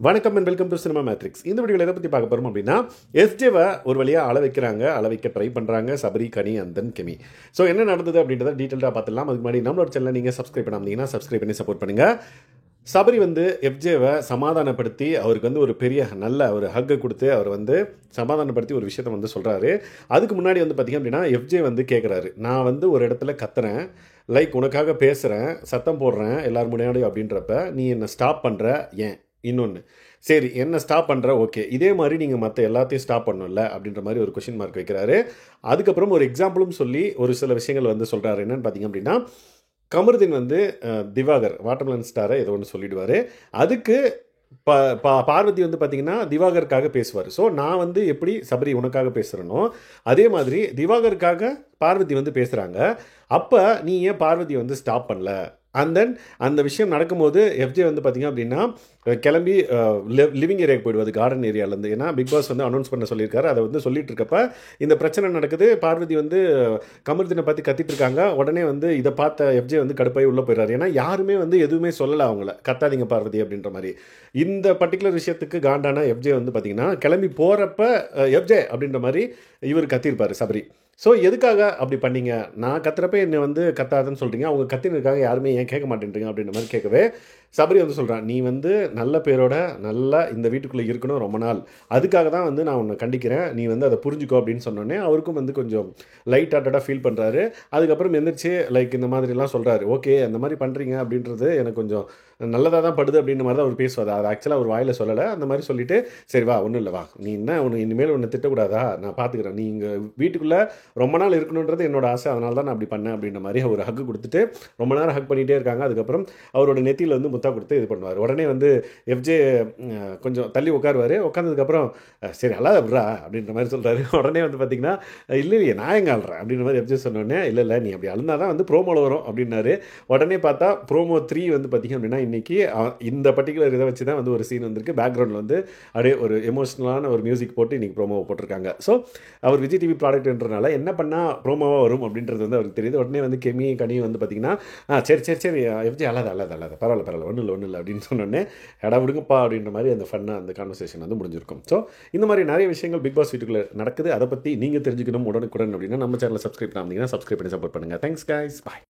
வணக்கம் and welcome to cinema matrix. இந்த வீடியோவில் எதை பற்றி பார்க்க போகிறோம் அப்படின்னா, எஸ்ஜேவை ஒரு வழியாக அள வைக்க ட்ரை பண்ணுறாங்க சபரி, கனி அண்ட் தென் கெமி. ஸோ என்ன நடந்தது அப்படின்றத டீட்டெயிலாக பார்த்துலாம். அதுக்கு முன்னாடி நம்மளோட சேனலை நீங்கள் சப்ஸ்கிரைப் பண்ணாமீங்கன்னா சப்ஸ்கிரைப் பண்ணி சப்போர்ட் பண்ணுங்கள். சபரி எஃப்ஜேவை சமாதானப்படுத்தி அவருக்கு ஒரு பெரிய நல்ல ஒரு ஹக்கை கொடுத்து அவர் சமாதானப்படுத்தி ஒரு விஷயத்தை சொல்கிறாரு. அதுக்கு முன்னாடி பார்த்திங்க அப்படின்னா எஃப்ஜே கேட்குறாரு, நான் ஒரு இடத்துல கத்துறேன், லைக் உனக்காக பேசுகிறேன், சத்தம் போடுறேன் எல்லோரும் முன்னாடி அப்படின்றப்ப நீ என்னை ஸ்டாப் பண்ணுற ஏன்? இன்னொன்று, சரி என்ன ஸ்டாப் பண்ணுற, ஓகே, இதே மாதிரி நீங்கள் மற்ற எல்லாத்தையும் ஸ்டாப் பண்ணல அப்படின்ற மாதிரி ஒரு கொஷின் மார்க் வைக்கிறாரு. அதுக்கப்புறம் ஒரு எக்ஸாம்பிளும் சொல்லி ஒரு சில விஷயங்கள் சொல்கிறாரு. என்னென்னு பார்த்தீங்க அப்படின்னா, கமருதீன் திவாகர் வாட்டர்மெலன் ஸ்டாரை ஏதோ ஒன்று சொல்லிடுவார். அதுக்கு பார்வதி பார்த்தீங்கன்னா திவாகருக்காக பேசுவார். ஸோ நான் எப்படி சபரி உனக்காக பேசுகிறேனோ அதே மாதிரி திவாகருக்காக பார்வதி பேசுகிறாங்க. அப்போ நீ ஏன் பார்வதி ஸ்டாப் பண்ணல? அண்ட் தென் அந்த விஷயம் நடக்கும்போது எஃப்ஜே பார்த்தீங்க அப்படின்னா கிளம்பி லிவிங் ஏரியாவுக்கு போயிடுவாது, கார்டன் ஏரியாவிலேருந்து. ஏன்னா பிக் பாஸ் அனௌன்ஸ் பண்ண சொல்லியிருக்காரு. அதை சொல்லிட்டு இருக்கப்ப இந்த பிரச்சனை நடக்குது. பார்வதி கமருதீனை பற்றி கத்திட்டு இருக்காங்க. உடனே இதை பார்த்த எஃப்ஜே கடுப்பாய் உள்ளே போயிடுறாரு. ஏன்னா யாருமே எதுவுமே சொல்லலை அவங்கள, கத்தாதீங்க பார்வதி அப்படின்ற மாதிரி. இந்த பர்டிகுலர் விஷயத்துக்கு காண்டான எஃப்ஜே பார்த்தீங்கன்னா கிளம்பி போகிறப்ப எஃப்ஜே அப்படின்ற மாதிரி இவர் கத்திருப்பார் சபரி. ஸோ எதுக்காக அப்படி பண்ணீங்க? நான் கத்துறப்ப என்னை கத்தாதுன்னு சொல்கிறீங்க, அவங்க கத்தினதுக்காக யாருமே ஏன் கேட்க மாட்டேன்றீங்க அப்படின்ற மாதிரி கேட்கவே சபரி சொல்கிறான், நீ நல்ல பேரோட நல்லா இந்த வீட்டுக்குள்ளே இருக்கணும் ரொம்ப நாள், அதுக்காக தான் நான் உன்னை கண்டிக்கிறேன், நீ அதை புரிஞ்சுக்கோ அப்படின்னு சொன்னோடனே அவருக்கும் கொஞ்சம் லைட் ஹார்ட்டடாக ஃபீல் பண்ணுறாரு. அதுக்கப்புறம் எந்திரிச்சு லைக் இந்த மாதிரிலாம் சொல்கிறாரு, ஓகே அந்த மாதிரி பண்ணுறீங்க அப்படின்றது எனக்கு கொஞ்சம் நல்லதாக தான் படுது அப்படின்ற மாதிரி தான் அவர் பேசுவார். அது ஆக்சுவலாக ஒரு வாயில் சொல்லலை. அந்த மாதிரி சொல்லிவிட்டு சரி வா, ஒன்றும் இல்லை வா, நீ உனக்கு இனிமேல் ஒன்று திட்டக்கூடாதா, நான் பார்த்துக்கிறேன், நீ இங்கே வீட்டுக்குள்ளே ரொம்ப நாள் இருக்கணுன்றது என்னோட ஆசை, அதனால தான் நான் அப்படி பண்ணேன் அப்படின்ற மாதிரி ஒரு ஹக் கொடுத்துட்டு ரொம்ப நேரம் ஹக் பண்ணிகிட்டே இருக்காங்க. அதுக்கப்புறம் அவரோட நெத்தியில் முத்தா கொடுத்து இது பண்ணுவார். உடனே எஃப்ஜே கொஞ்சம் தள்ளி உட்காருவார். உட்காந்ததுக்கப்புறம் சரி அல்லாத விட்றா அப்படின்ற மாதிரி சொல்கிறாரு. உடனே பார்த்தீங்கன்னா இல்லையே நான் எங்கே அழுறேன் அப்படின்ற மாதிரி எஃப்ஜே சொன்னோடனே இல்லை நீ அப்படி அழுந்தா தான் ப்ரோமோவில் வரும் அப்படின்னாரு. உடனே பார்த்தா ப்ரோமோ 3 பார்த்திங்க அப்படின்னா இன்றைக்கி இந்த பர்டிகுலர் இதை வச்சு தான் ஒரு சீன் வந்திருக்கு. பேக்ரவுண்டில் அப்படியே ஒரு எமோஷ்னலான ஒரு மியூசிக் போட்டு இன்றைக்கி ப்ரோமோவை போட்டிருக்காங்க. ஸோ அவர் விஜய் டிவி ப்ராடக்ட்ன்றனால என்ன பண்ணால் ப்ரோமோவாக வரும் அப்படின்றது அவருக்கு தெரியுது. உடனே கெமி கனி பார்த்தீங்கன்னா சரி எஃப்ஜே அல்லாத பரவாயில்ல ஒன்றும் இல்லை அப்படின்னு சொன்னோடனே எடா விடுங்கப்பா அப்படின்ற மாதிரி அந்த ஃபன்னாக அந்த கான்வர்சேஷன் முடிஞ்சிருக்கும். ஸோ இந்த மாதிரி நிறைய விஷயங்கள் பிக் பாஸ் வீட்டுக்குள்ளே நடக்குது. அதை பற்றி நீங்கள் தெரிஞ்சுக்கணும் உடனுக்குடன் அப்படின்னா நம்ம சேனலை சப்ஸ்கிரைப் பண்ணாமல் சப்ஸ்கிரைப் பண்ணி சப்போர்ட் பண்ணுங்கள். தேங்க்ஸ் கைஸ், பாய்.